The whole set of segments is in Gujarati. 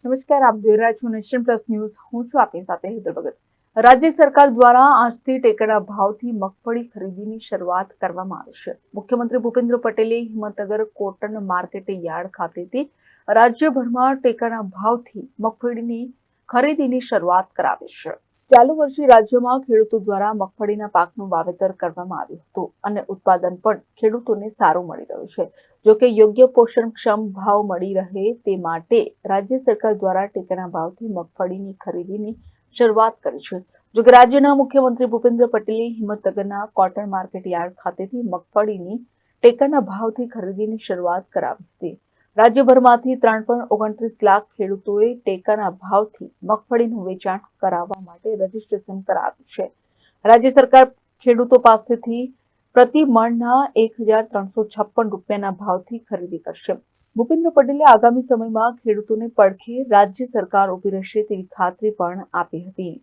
નમસ્કાર, આપ જોઈ રહ્યા છો નેશન પ્લસ ન્યૂઝ. હું છું આપની સાથે હેતલ ભગત. રાજ્ય સરકાર દ્વારા આજથી ટેકાના ભાવથી મગફળી ખરીદીની શરૂઆત કરવામાં આવી છે. મુખ્યમંત્રી ભૂપેન્દ્ર પટેલે હિંમતનગર કોટન માર્કેટ યાર્ડ ખાતેથી રાજ્યભરમાં ટેકાના ભાવથી મગફળીની ખરીદીની શરૂઆત કરાવી છે. ચાલુ વર્ષે રાજ્યમાં ખેડૂતો દ્વારા મગફળીના પાકનું વાવેતર કરવામાં આવ્યું હતું અને ઉત્પાદન પણ ખેડૂતોને સારું મળી રહ્યું છે. જોકે યોગ્ય પોષણક્ષમ ભાવ મળી રહે તે માટે રાજ્ય સરકાર દ્વારા ટેકાના ભાવથી મગફળીની ખરીદીની શરૂઆત કરી છે. જોકે રાજ્યના મુખ્યમંત્રી ભૂપેન્દ્ર પટેલે હિંમતનગરના કોટન માર્કેટ યાર્ડ ખાતેથી મગફળીની ટેકાના ભાવથી ખરીદીની શરૂઆત કરાવી હતી. રાજ્યભરમાંથી 3.29 લાખ ખેડૂતોએ ટેકાના ભાવથી મગફળીનું વેચાણ કરાવવા માટે રજીસ્ટ્રેશન કરાવ્યું છે. રાજ્ય સરકાર ખેડૂતો પાસેથી પ્રતિ મણના 1,356 રૂપિયાના ભાવથી ખરીદી કરશે. ભૂપેન્દ્ર પટેલે આગામી સમયમાં ખેડૂતોને પડખે રાજ્ય સરકાર ઉભી રહેશે તેવી ખાતરી પણ આપી હતી.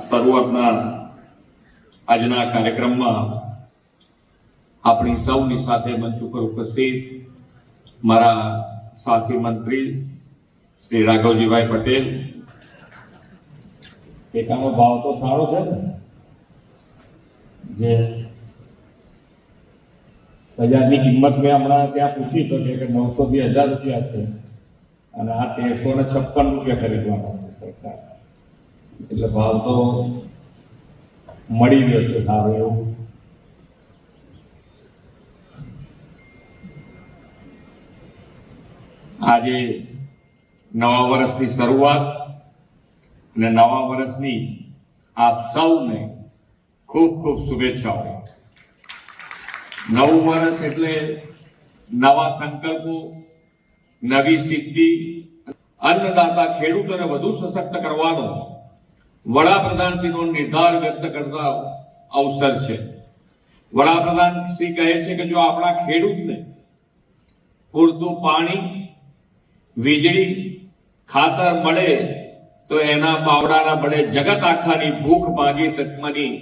શરૂઆતના આજના કાર્યક્રમમાં આપણી સૌની સાથે મંચ ઉપર ઉપસ્થિત મારા સાથી મંત્રી શ્રી રાઘવજીભાઈ પટેલ. ટેકાનો ભાવ તો સારો છે ને, જે બજારની કિંમત મેં હમણાં ત્યાં પૂછી તો કે 900 થી 1000 રૂપિયા છે અને આ 1356 રૂપિયા ખરીદવાના છે સરકાર. એટલે ભાવ તો મળી રહ્યો છે સારો એવું. આજે નવા વર્ષની શરૂઆત અને નવા વર્ષની આપ સૌને ખૂબ ખૂબ શુભેચ્છાઓ. નવું વર્ષ એટલે નવા સંકલ્પો, નવી સિદ્ધિ. અન્નદાતા ખેડૂતોને વધુ સશક્ત કરવાનો વડાપ્રધાનશ્રીનો નિર્ધાર વ્યક્ત કરતા અવસર છે. વડાપ્રધાનશ્રી કહે છે કે જો આપણા ખેડૂતને પૂરતું પાણી, વીજળી, ખાતર મળે તો એના બાવડાના બળે જગત આખાની ભૂખ ભાગી શકવાની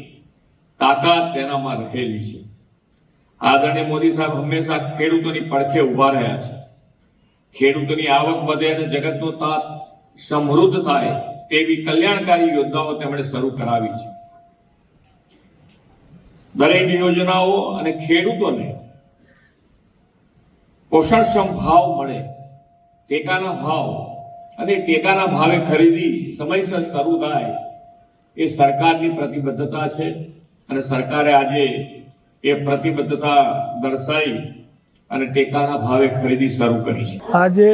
તાકાત તેનામાં રહેલી છે. આદરણીય મોદી સાહેબ હંમેશા ખેડૂતોની પડખે ઉભા રહ્યા છે. ખેડૂતોની આવક વધે અને જગતનો તાત સમૃદ્ધ થાય તેવી કલ્યાણકારી યોજનાઓ તેમણે શરૂ કરાવી છે. દરેક યોજનાઓ અને ખેડૂતોને પોષણક્ષમ ભાવ મળે, ટેકાના ભાવ અને ટેકાના ભાવે ખરીદી સમયસર શરૂ થાય એ સરકારની પ્રતિબદ્ધતા છે અને સરકારે આજે એ પ્રતિબદ્ધતા દર્શાવી અને ટેકાના ભાવે ખરીદી શરૂ કરી છે. આજે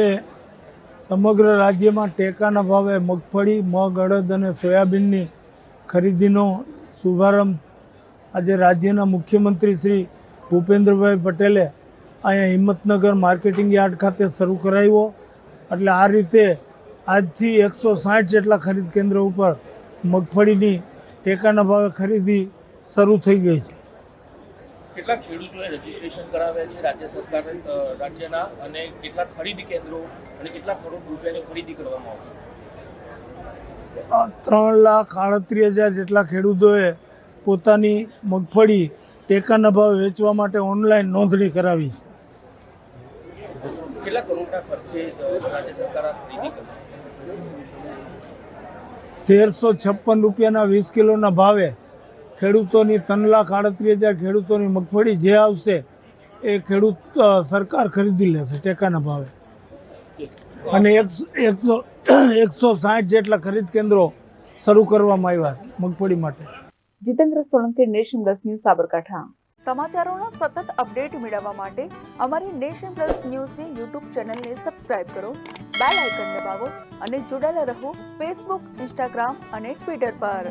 સમગ્ર રાજ્યમાં ટેકાના ભાવે મગફળી, મગ, અડદ અને સોયાબીનની ખરીદીનો શુભારંભ આજે રાજ્યના મુખ્યમંત્રી શ્રી ભૂપેન્દ્રભાઈ પટેલે અહીંયા હિંમતનગર માર્કેટિંગ યાર્ડ ખાતે શરૂ કરાવ્યો. એટલે આ રીતે આજથી 160 જેટલા ખરીદ કેન્દ્રો ઉપર મગફળીની ટેકાના ભાવે ખરીદી શરૂ થઈ ગઈ છે. કેટલા ખેડૂતોએ રજીસ્ટ્રેશન કરાવ્યા છે રાજ્ય સરકાર રાજ્યના, અને કેટલા ખરીદી કેન્દ્રો અને કેટલા કરોડ રૂપિયાની ખરીદી કરવામાં આવશે? 3,38,000 જેટલા ખેડૂતોએ પોતાની મગફળી ટેકાના ભાવે વેચવા માટે ઓનલાઈન નોંધણી કરાવી છે. કેટલા કરોડના ખર્ચે રાજ્ય સરકાર આ ખરીદી કરશે? 1,356 રૂપિયાના 20 કિલોના ભાવે ખેડૂતોની 3,38,000 ખેડૂતોની મગફળી જે આવશે એ ખેડૂત સરકાર ખરીદી લેશે ટેકાના ભાવે. અને 160 જેટલા ખરીદ કેન્દ્રો શરૂ કરવામાં આવ્યા મગફળી માટે. Jitendra Solanki, nation plus news, Sabarkantha. સમાચારોના સતત અપડેટ મેળવવા માટે અમારી નેશન પ્લસ ન્યૂઝની યુટ્યુબ ચેનલને સબસ્ક્રાઇબ કરો, બેલ આઇકન દબાવો અને જોડાયેલા રહો ફેસબુક, ઇન્સ્ટાગ્રામ અને ટ્વિટર પર.